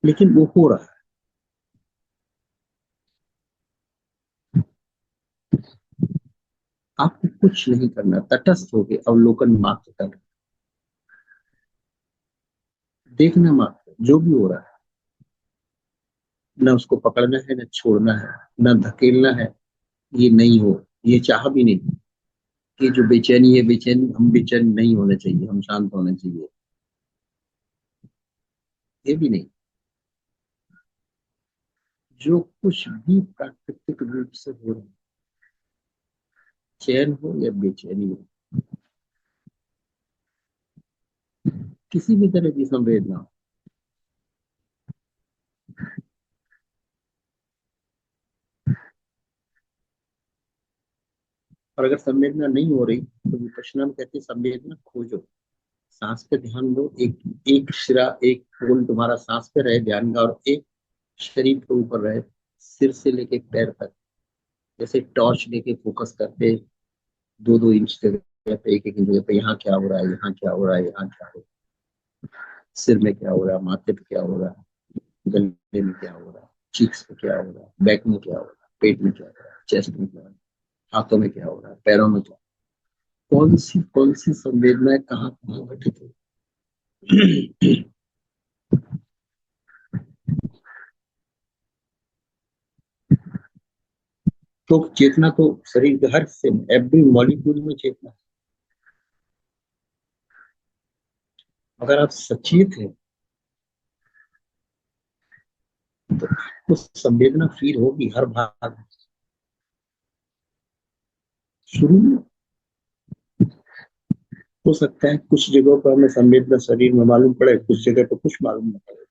लेकिन वो हो रहा है। आपको कुछ नहीं करना, तटस्थ होके अवलोकन मात्र करना, देखना मात्र जो भी हो रहा है। न उसको पकड़ना है, न छोड़ना है, न धकेलना है। ये नहीं हो, ये चाह भी नहीं कि जो बेचैनी है, बेचैन हम बेचैन नहीं होने चाहिए, हम शांत होने चाहिए, ये भी नहीं। जो कुछ भी प्राकृतिक रूप से हो रहा है, चैन हो या बेचैनी हो, किसी भी तरह की संवेदना हो, और अगर संवेदना नहीं हो रही तो विपश्यना में कहते हैं संवेदना खोजो। सांस पे ध्यान दो, एक एक शिरा, एक पोल तुम्हारा सांस पे रहे ध्यान का, और एक शरीर के ऊपर रहे, सिर से लेके पैर तक। जैसे टॉर्च लेके फोकस करते, 2-2 इंच जगह पे, एक एक इंच जगह पे, यहाँ क्या हो रहा है, यहाँ क्या हो रहा है, यहाँ क्या हो रहा है, सिर में क्या हो रहा है, माथे पे क्या हो रहा है, गले में क्या हो रहा है, चीक्स में क्या हो रहा है, बैक में क्या हो रहा है, पेट में क्या हो रहा है, चेस्ट में क्या हो रहा है, हाथों में क्या हो रहा है, पैरों में क्या, कौन सी संवेदनाएं कहाँ कहाँ घटित हो। तो चेतना तो शरीर के हर हिस्से में, एवरी मॉलिक्यूल में चेतना है। अगर आप सचेत हैं तो कुछ संवेदना फील होगी हर भाग में। शुरू में हो सकता है कुछ जगहों पर हमें संवेदना शरीर में मालूम पड़े, कुछ जगह पर कुछ मालूम न पड़े,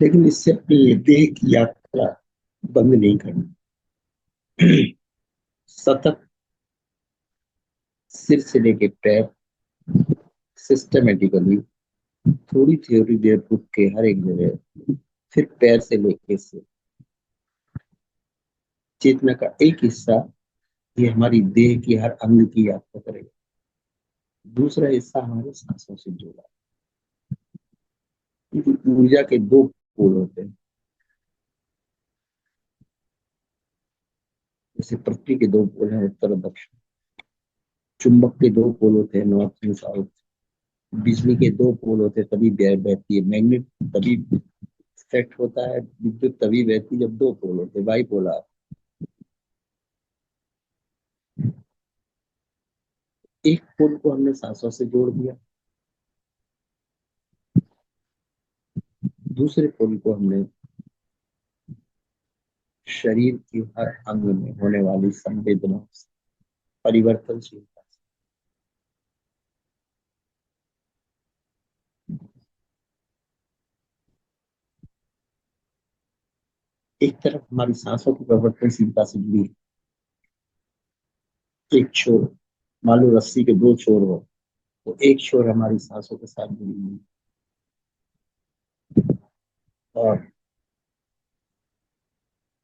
लेकिन इससे अपनी देह की यात्रा बंद नहीं करनी। सतत, सिर से लेके पैर, सिस्टमेटिकली, थोड़ी थोड़ी देर रुक के हर एक जगह, फिर पैर से लेके सिर। चेतना का एक हिस्सा ये हमारी देह की हर अंग की यात्रा करेगा, दूसरा हिस्सा हमारे सांसों से जुड़ा है। क्योंकि ऊर्जा के दो पोल होते हैं। जैसे पृथ्वी के दो पोल हैं, उत्तर और दक्षिण। चुंबक के दो पोल होते हैं, नॉर्थ एंड साउथ। बिजली के दो पोल होते हैं, तभी बहती है मैग्नेट, तभी इफेक्ट होता है विद्युत, तभी बहती है जब दो पोल होते हैं, बाईपोलर। एक पोल को हमने सांसों से जोड़ दिया, दूसरे पोल को हमने शरीर की हर अंग में होने वाली संवेदना, परिवर्तनशीलता। एक तरफ हमारी सांसों की परिवर्तनशीलता से जुड़ी एक छोर, मान लो रस्सी के दो छोर हो, तो एक छोर हमारी सांसों के साथ जुड़ी हुई, और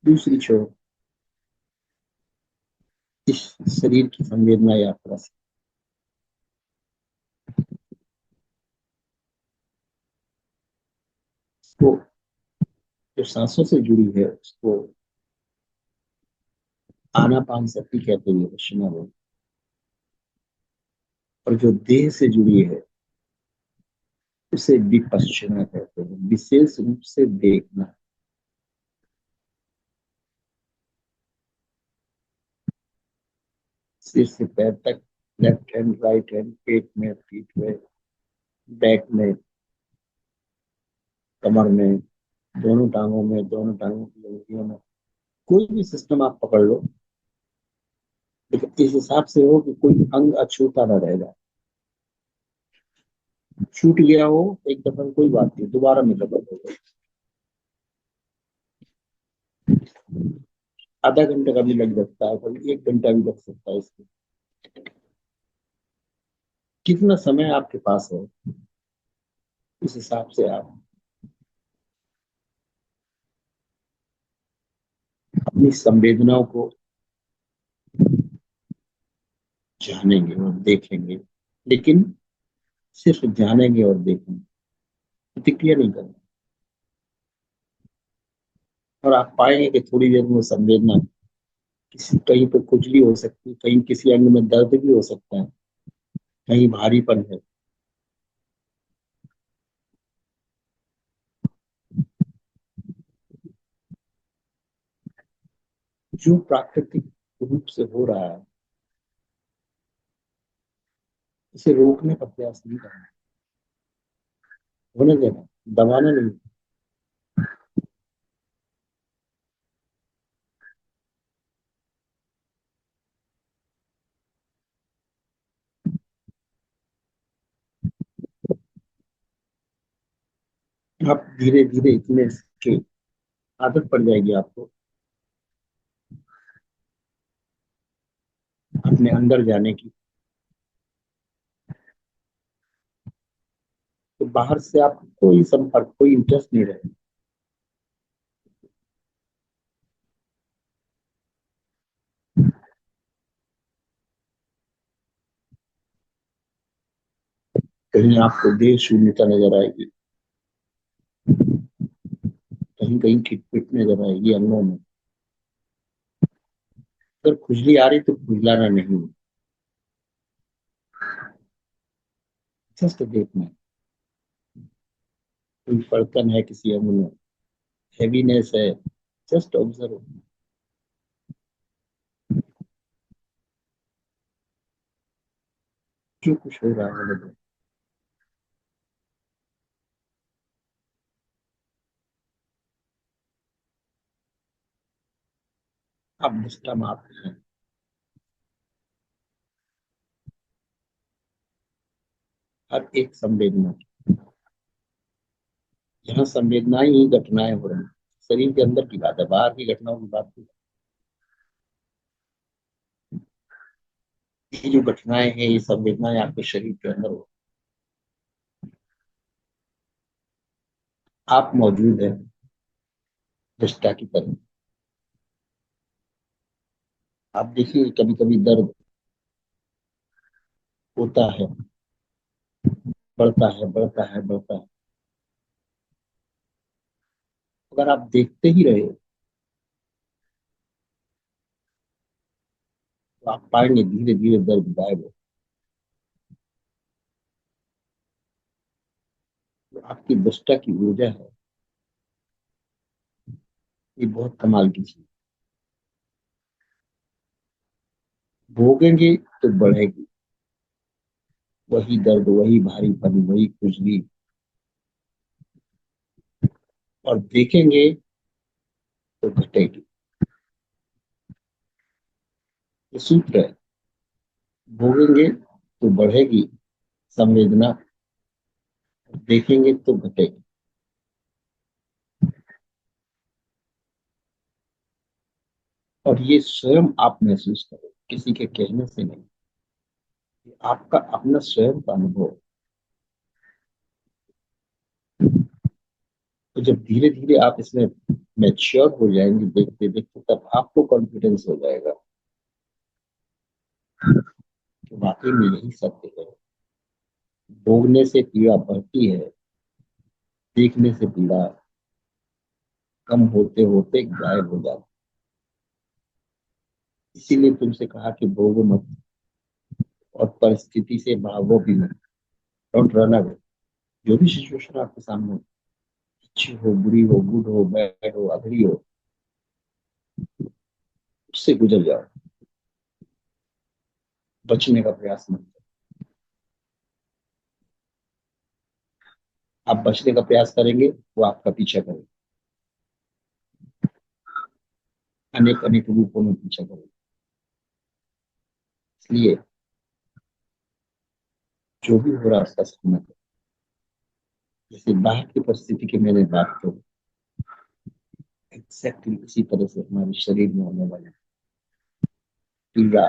दूसरी छोर इस शरीर की संवेदना यात्रा से। तो जो सांसों से जुड़ी है उसको आनापान शक्ति कहते हैं पश्चिमा लोग, और जो देह से जुड़ी है उसे विपश्चिना कहते हैं, विशेष रूप से देखना। सिर से पैर तक, लेफ्ट हैंड, राइट हैंड, पेट में, पीठ में, बैक में, कमर में, दोनों टांगों में, दोनों टांगों की उंगलियों में, कोई भी सिस्टम आप पकड़ लो, लेकिन इस हिसाब से हो कि कोई अंग अछूता न रह जाए। छूट गया हो एक दफा कोई बात नहीं, दोबारा मिल जाए। आधा घंटा का भी लग सकता है, कभी 1 घंटा भी लग सकता है इसमें। कितना समय आपके पास है उस हिसाब से आप अपनी संवेदनाओं को जानेंगे और देखेंगे। लेकिन सिर्फ जानेंगे और देखेंगे, प्रतिक्रिया नहीं करना। और आप पाएंगे कि थोड़ी देर में वो संवेदना, किसी कहीं पे खुजली हो सकती है, कहीं किसी अंग में दर्द भी हो सकता है, कहीं भारीपन है। जो प्राकृतिक रूप से हो रहा है, इसे रोकने का प्रयास नहीं करना, होने देना, दबाना नहीं। आप धीरे धीरे इतने के आदत पड़ जाएगी आपको अपने अंदर जाने की, तो बाहर से आपको कोई संपर्क, कोई इंटरेस्ट नहीं रहेगा। कहीं आपको देह शून्यता नजर आएगी, कहीं कहीं खिटपिट नजर आएगी अंगों में। अगर खुजली आ रही तो खुजलाना नहीं, जस्ट देखना है। कोई फड़कन है किसी अंग में, हैवीनेस है, जस्ट ऑब्जर्व। जो कुछ हो रहा है होने दो। आप निष्ठा मारते हैं, हर एक संवेदना, यहाँ संवेदनाएं ही घटनाएं हो रही हैं। शरीर के अंदर की बात है, बाहर की घटनाओं की बात नहीं। ये जो घटनाएं हैं, ये संवेदनाएं आपके शरीर के अंदर हो, आप मौजूद है दृष्टा की तरह। आप देखिए कभी कभी दर्द होता है, बढ़ता है बढ़ता है बढ़ता है। अगर आप देखते ही रहे तो आप पाएंगे धीरे धीरे दर्द गायब हो। तो आपकी दृष्टा की ऊर्जा है, ये बहुत कमाल की चीज। भोगेंगे तो बढ़ेगी, वही दर्द, वही भारीपन, वही खुजली। और देखेंगे तो घटेगी। ये सूत्र है, भोगेंगे तो बढ़ेगी संवेदना, देखेंगे तो घटेगी। और ये स्वयं आप महसूस करो, किसी के कहने से नहीं। ये आपका अपना स्वयं का अनुभव। तो जब धीरे धीरे आप इसमें मैच्योर हो जाएंगे देखते देखते, तब आपको कॉन्फिडेंस हो जाएगा कि वाकई में यही सत्य है। भोगने से पीड़ा बढ़ती है, देखने से पीड़ा कम होते होते गायब हो जाती है। इसीलिए तुमसे कहा कि भोगो मत, और परिस्थिति से भागो भी मत। Don't run away. जो भी सिचुएशन आपके सामने हो, अच्छी हो, बुरी हो, गुड हो, बैड हो, अगली हो, उससे गुजर जाओ। बचने का प्रयास मत करो। आप बचने का प्रयास करेंगे, वो आपका पीछा करेगा, अनेक अनेक रूपों में पीछा करेगा। इसलिए जो भी हो रहा है उसका सामना करो। जैसे बाहर की परिस्थिति की मैंने बात करी, एग्जैक्टली इसी तरह से हमारे शरीर में होने वाले पीड़ा,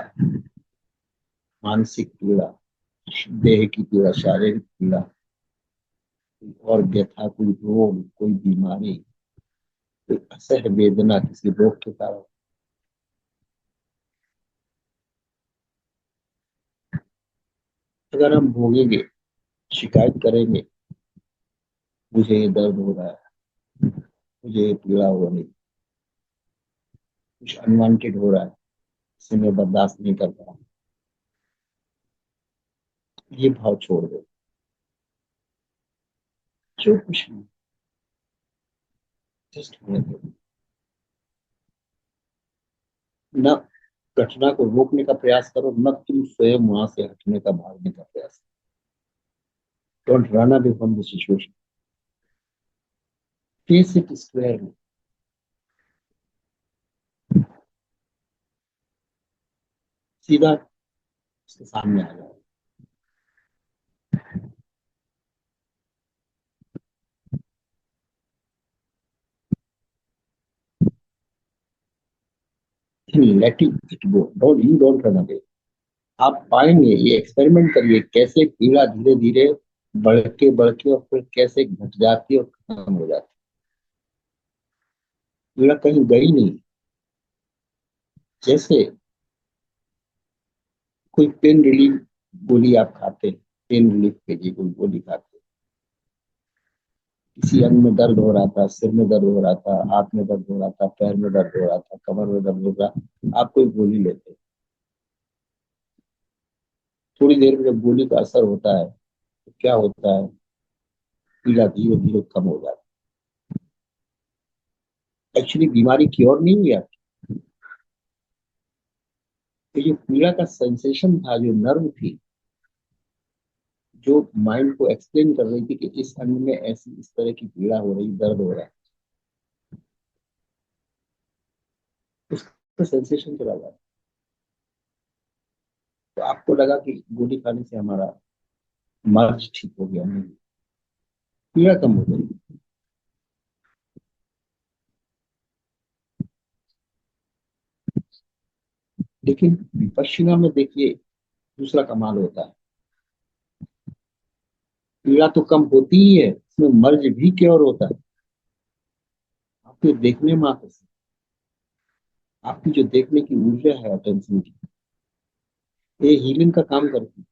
मानसिक पीड़ा, देह की पीड़ा, शारीरिक पीड़ा, कोई और व्यथा, कोई रोग, कोई बीमारी, कोई असह्य वेदना किसी रोग के कारण, अगर हम भोगेंगे शिकायत करेंगे, मुझे ये दर्द हो रहा है, मुझे ये पीड़ा हो रही, कुछ अनवांटेड हो रहा है, इसे मैं बर्दाश्त नहीं कर पा रहा, ये भाव छोड़ दो। जो कुछ भी, जस्ट होने दो। न घटना को रोकने का प्रयास करो, न तुम स्वयं वहां से हटने का, भागने का प्रयास करो। Don't run away from the situation, face it square में, सीधा उसके सामने आ जाओ। Let it go, don't run away. आप पाएंगे, ये एक्सपेरिमेंट करिए, कैसे पीड़ा धीरे धीरे बढ़ के और फिर कैसे घट जाती है और खत्म हो जाती है। पीड़ा कहीं गई नहीं। जैसे कोई पेन रिलीफ गोली आप खाते हैं, पेन रिलीफ के लिए कोई गोली खाते हैं, किसी अंग में दर्द हो रहा था, सिर में दर्द हो रहा था, हाथ में दर्द हो रहा था, पैर में दर्द हो रहा था, कमर में दर्द हो रहा, आप कोई गोली लेते हैं। थोड़ी देर में जब गोली का असर होता है तो क्या होता है, पीड़ा धीरे धीरे कम हो जाती है। एक्चुअली बीमारी क्योर नहीं हुई आपकी। तो जो पीड़ा का सेंसेशन था, जो नर्व थी, जो माइंड को एक्सप्लेन कर रही थी कि इस अंग में ऐसी इस तरह की पीड़ा हो रही, दर्द हो रहा है, उसका सेंसेशन चला जाता। तो आपको लगा कि गोली खाने से हमारा मर्ज ठीक हो गया, नहीं, पीड़ा कम हो गई। लेकिन विपश्चिना में देखिए, दूसरा कमाल होता है, पीड़ा तो कम होती ही है, इसमें मर्ज भी क्योर होता है। आपके देखने मात्र से, आपकी जो देखने की ऊर्जा है, अटेंशन की, ये हीलिंग का काम करती है।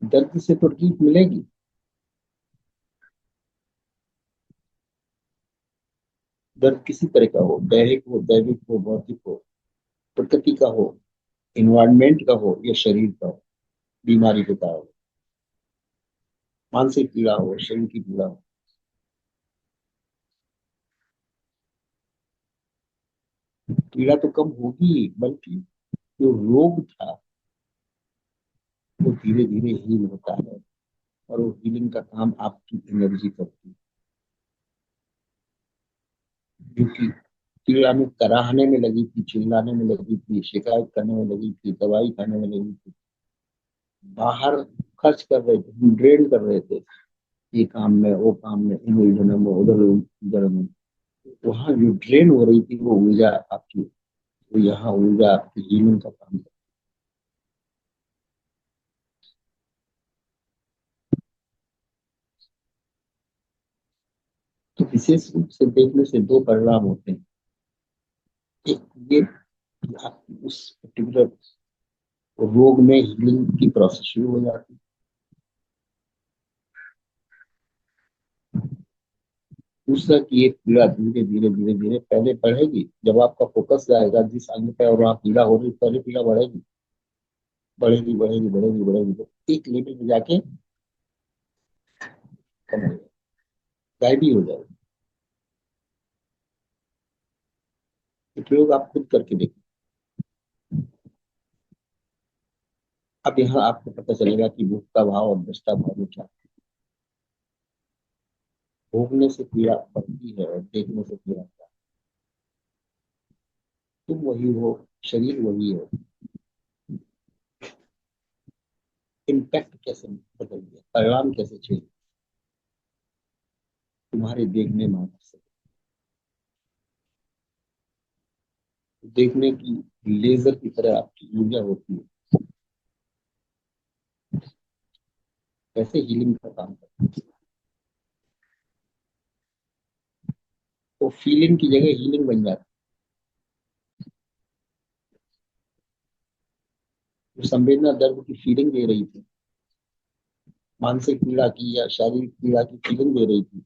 दर्द से तो रिलीफ मिलेगी। दर्द किसी तरह का हो, दैहिक हो, दैविक हो, भौतिक हो, प्रकृति का हो, इन्वायरमेंट का हो, या शरीर का हो, बीमारी का हो, मानसिक पीड़ा हो, शरीर की पीड़ा हो, पीड़ा तो कम होगी ही, बल्कि जो रोग था वो धीरे धीरे हील होता है। और वो हीलिंग का काम आपकी एनर्जी करती है, जो कि पीड़ा में कराहने में लगी थी, चिल्लाने में लगी थी, शिकायत करने में लगी थी, दवाई खाने में लगी थी, बाहर खर्च कर रहे थे, ड्रेन कर रहे थे, ये काम में, वो काम में, इन उलझनों में, उधर उधर में। वहां जो ड्रेन हो रही थी वो ऊर्जा आपकी, तो यहाँ ऊर्जा आपकी हीलिंग का काम है। तो विशेष रूप से देखने से दो परिणाम होते हैं। एक ये कि आपकी उस पर्टिकुलर रोग में हीलिंग की प्रोसेस शुरू हो जाती है। दूसरा कि ये पीड़ा धीरे धीरे धीरे धीरे पहले बढ़ेगी, जब आपका फोकस जाएगा जिस अंग पे और वहाँ पीड़ा हो रही, पहले पीड़ा बढ़ेगी, बढ़ेगी बढ़ेगी बढ़ेगी बढ़ेगी, तो एक लेवल पे जाके कम हो जाएगी, गायब ही हो जाएगी। ये प्रयोग आप खुद करके देखिए। अब यहाँ आपको पता चलेगा कि भोक्ता भाव और दृष्टा भाव में क्या, भोगने से पीड़ा बढ़ती है और देखने से पीड़ा बढ़ती है। तुम वही हो, शरीर वही है, इम्पैक्ट कैसे बदल गया, परिणाम कैसे चेंज, तुम्हारे देखने मात्र से। देखने की लेजर की तरह आपकी ऊर्जा होती है, कैसे हीलिंग का काम करती है। तो फीलिंग की जगह हीलिंग बन जाती तो संवेदना दर्द की फीलिंग दे रही थी, मानसिक पीड़ा की या शारीरिक पीड़ा की फीलिंग दे रही थी,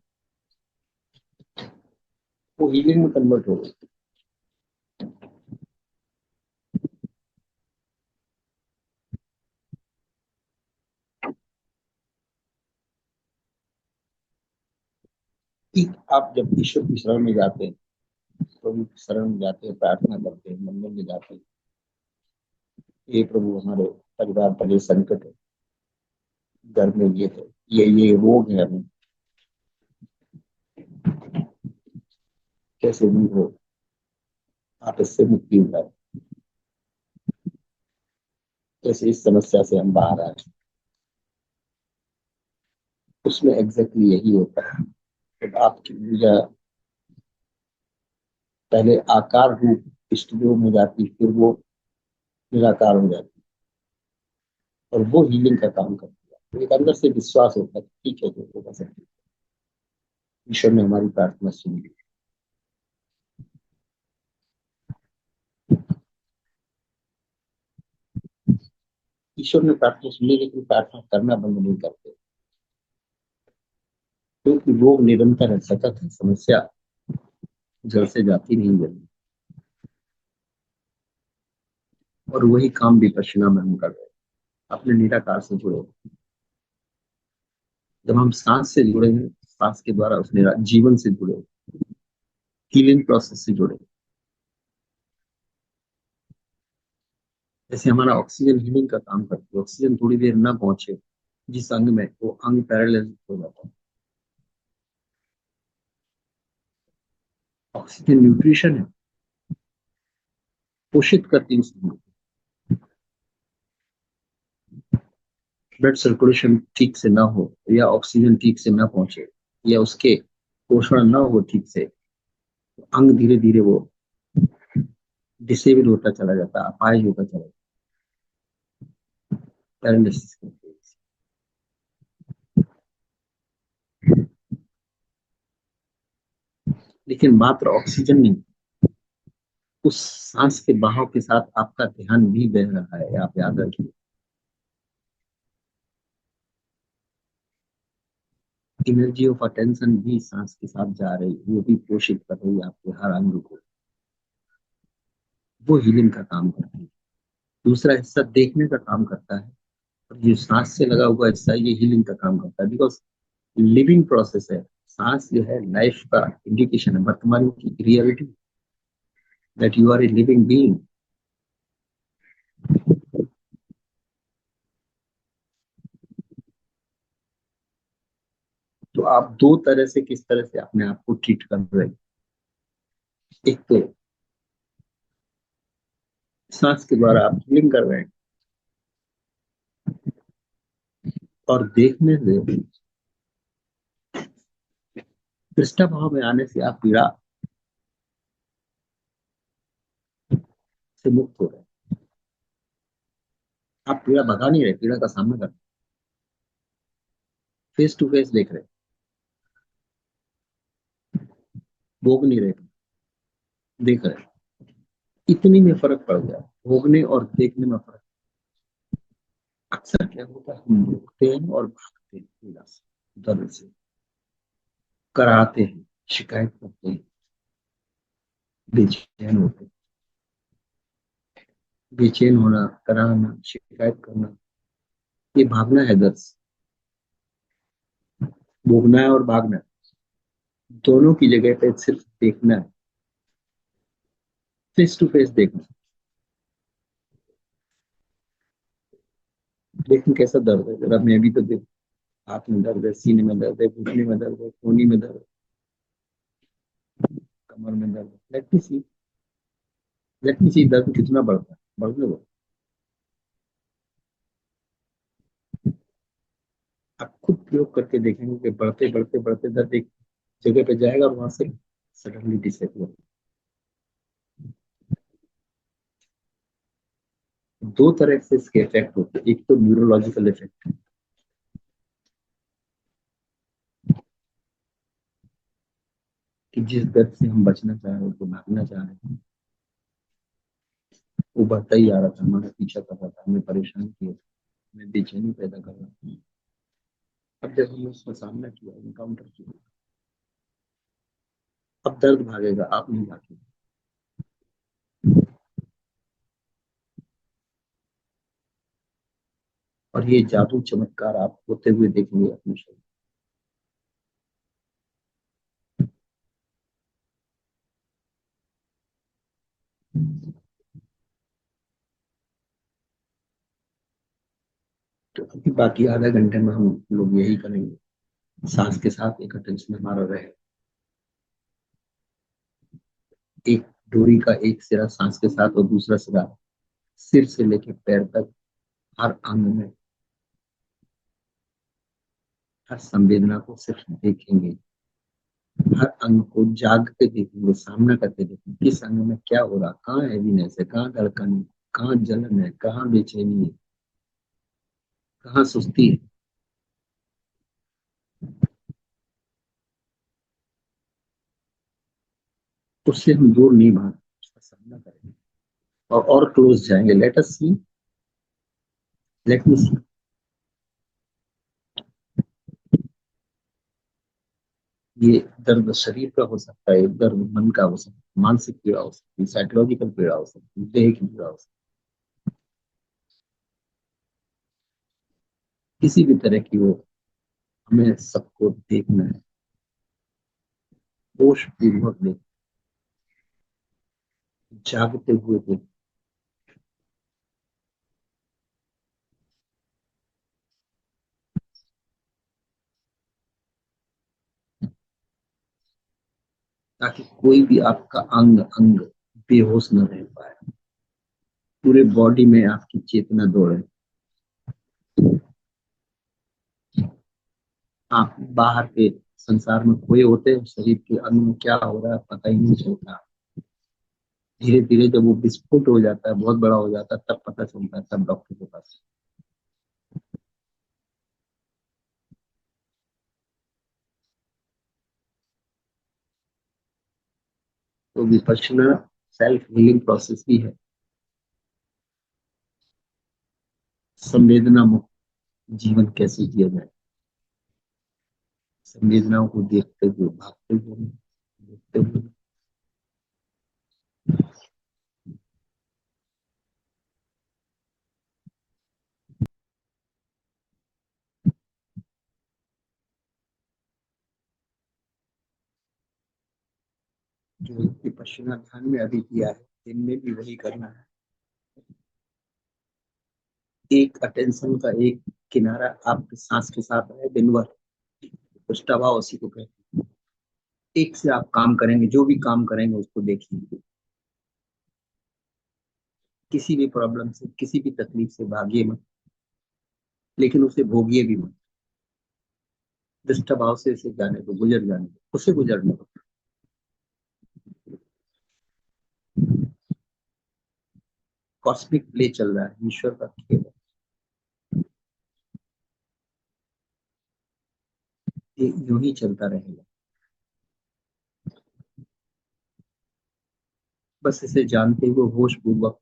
वो हीलिंग में कन्वर्ट हो गई। कि आप जब ईश्वर की शरण में जाते हैं, प्रभु की शरण में जाते हैं, प्रार्थना करते हैं, मंदिर में जाते हैं, ये प्रभु हमारे परिवार पर ये संकट है, घर में ये है, ये रोग है, हमें कैसे दूर हो, आप इससे मुक्ति पाए, कैसे इस समस्या से हम बाहर आए। उसमें एग्जैक्टली यही होता है। जब आपकी ऊर्जा पहले आकार रूप स्टूडियो में जाती, फिर वो निराकार हो जाती, और वो हीलिंग का काम करती है। तो एक अंदर से विश्वास होता है कि ठीक है, जो होगा सब ठीक है। ईश्वर ने हमारी प्रार्थना सुन ली। ईश्वर ने प्रार्थना सुन ली, लेकिन प्रार्थना करना बंद नहीं करते, क्योंकि रोग निरंतर है, सतत है, समस्या जड़ से जाती नहीं जल्दी। और वही काम विपश्यना में हम कर रहे हैं, अपने निराकार से जुड़े। जब हम सांस से जुड़े हैं, सांस के द्वारा उस जीवन से जुड़े, हीलिंग प्रोसेस से जुड़े। जैसे हमारा ऑक्सीजन हीलिंग का काम करती है, ऑक्सीजन थोड़ी देर ना पहुंचे जिस अंग में, वो अंग पैरालाइज हो जाता है। ऑक्सीजन न्यूट्रिशन है, पोषित करती है उस अंग को। ब्लड सर्कुलेशन ठीक से ना हो, या ऑक्सीजन ठीक से ना पहुंचे, या उसके पोषण ना हो ठीक से, तो अंग धीरे धीरे वो डिसेबल होता चला जाता है, अपाहिज होता चला जाता है, पैरालिसिस करते हैं। लेकिन मात्र ऑक्सीजन नहीं, उस सांस के बहाव के साथ आपका ध्यान भी बह रहा है, आप याद रखिए। एनर्जी ऑफ अटेंशन भी सांस के साथ जा रही है, वो भी पोषित कर रही है आपके हर अंग को, वो हीलिंग का काम करती है। दूसरा हिस्सा देखने का काम करता है, और ये सांस से लगा हुआ हिस्सा ये हीलिंग का काम करता है, बिकॉज लिविंग प्रोसेस है। सांस जो है लाइफ का इंडिकेशन है, वर्तमान की reality, that you are a living being. तो आप दो तरह से, किस तरह से अपने आप को ट्रीट कर रहे हैं। एक तो सांस के द्वारा आप हीलिंग कर रहे हैं, और देखने से, दृष्टा भाव में आने से आप पीड़ा से मुक्त हो रहे हैं। आप पीड़ा भगा नहीं रहे, पीड़ा का सामना कर रहे हैं, फेस टू फेस देख रहे हैं, भोग नहीं रहे, देख रहे हैं। इतनी में फर्क पड़ गया, भोगने और देखने में फर्क। अक्सर क्या होता है, हम भोगते हैं और भागते हैं पीड़ा से, दर्द से, कराते हैं, शिकायत करते हैं, बेचैन होते हैं। बेचैन होना, कराना, शिकायत करना, ये भागना है दर्द से। भोगना है और भागना है, दोनों की जगह पे सिर्फ देखना है, फेस टू फेस देखना। लेकिन कैसा दर्द है, जरा मैं भी तो देख। हाथ में दर्द है, सीने में दर्द है, घुटने में दर्द है, कोहनी में दर्द है, कमर में दर्द है। लेट मी सी दर्द कितना बढ़ता है, बढ़ने दो। आप खुद प्रयोग करके देखेंगे कि बढ़ते बढ़ते बढ़ते दर्द एक जगह पे जाएगा, और वहां से सडनली डिसअपियर। दो तरह से इसके इफेक्ट होते हैं। एक तो न्यूरोलॉजिकल इफेक्ट, कि जिस दर्द से हम बचना चाह रहे हैं, उसको भागना चाह रहे हैं, उभरता ही आ रहा था, हमारा पीछा कर रहा था, हमें परेशान किया, हमें बेचैनी पैदा कर रहा था। अब जब हमने उसका सामना किया, इनकाउंटर किया, अब दर्द भागेगा, आप नहीं भागेंगे। और ये जादू चमत्कार आप होते हुए देखेंगे अपने शरीर। तो अभी बाकी आधा घंटे में हम लोग यही करेंगे, सांस के साथ एक अटेंशन हमारा रहे। एक डोरी का एक सिरा सांस के साथ और दूसरा सिरा सिर से लेकर पैर तक, हर अंग में, हर संवेदना को सिर्फ देखेंगे, हर अंग को जाग के देखेंगे, सामना करके देखेंगे, किस अंग में क्या हो रहा, कहाँ हैवीनेस है, कहाँ धड़कन है, कहाँ जलन है, कहाँ बेचैनी है, कहाँ सुस्ती है। उससे हम दूर नहीं भाग, उसका सामना करेंगे और क्लोज जाएंगे। लेट अस सी, लेट मी सी। ये दर्द शरीर का हो सकता है, दर्द मन का हो सकता है, मानसिक पीड़ा हो सकती है, साइकोलॉजिकल पीड़ा हो सकती है, देह की पीड़ा हो सकती है, किसी भी तरह की हो, हमें सबको देखना है, होश पूर्वक देख, जागते हुए देख, ताकि कोई भी आपका अंग अंग बेहोश न रह पाए, पूरे बॉडी में आपकी चेतना दौड़े। आप बाहर के संसार में खोए होते हैं, शरीर के अंग में क्या हो रहा है पता ही नहीं चलता। धीरे धीरे जब वो विस्फोट हो जाता है, बहुत बड़ा हो जाता है, तब पता चलता है, तब डॉक्टर के पास। तो विपश्यना सेल्फ हीलिंग प्रोसेस भी है, संवेदना मुक्त जीवन कैसे जिया जाए, संवेदनाओं को देखते हुए, भागते हुए, देखते हुए। जो विपश्यना ध्यान में अभी किया है, इनमें भी वही करना है। एक अटेंशन का एक किनारा आपके सांस के साथ है दिन भर, पृष्ठभाव उसी को कहते हैं। एक से आप काम करेंगे, जो भी काम करेंगे उसको देखिए, किसी भी प्रॉब्लम से, किसी भी तकलीफ से भागिए मत, लेकिन उसे भोगिए भी मत। दृष्टा भाव से इसे जाने दो, गुजर जाने दो, उसे गुजरने दो। कॉस्मिक प्ले चल रहा है, ईश्वर का खेल है, ये यूं ही चलता रहेगा। बस इसे जानते हुए होश पूर्वक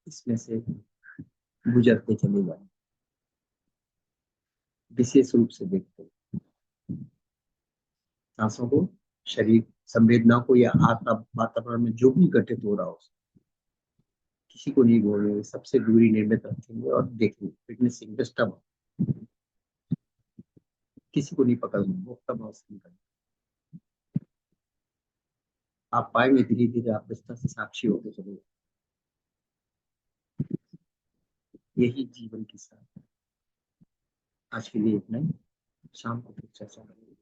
इसमें से गुजरते चले जाए, विशेष रूप से देखते हुए सांसों को, शरीर, संवेदना को, या वातावरण में जो भी घटित हो रहा हो, किसी को नहीं बोलेंगे, सबसे दूरी निर्मित रखेंगे और देखेंगे, विटनेसिंग डिस्टर्ब, किसी को नहीं पकड़ना, मुक्त भाव से नहीं करना। आप पाएंगे धीरे धीरे आप विस्तार से साक्षी होते चले, यही जीवन की सार। आज के लिए इतना ही, शाम को फिर चर्चा करेंगे।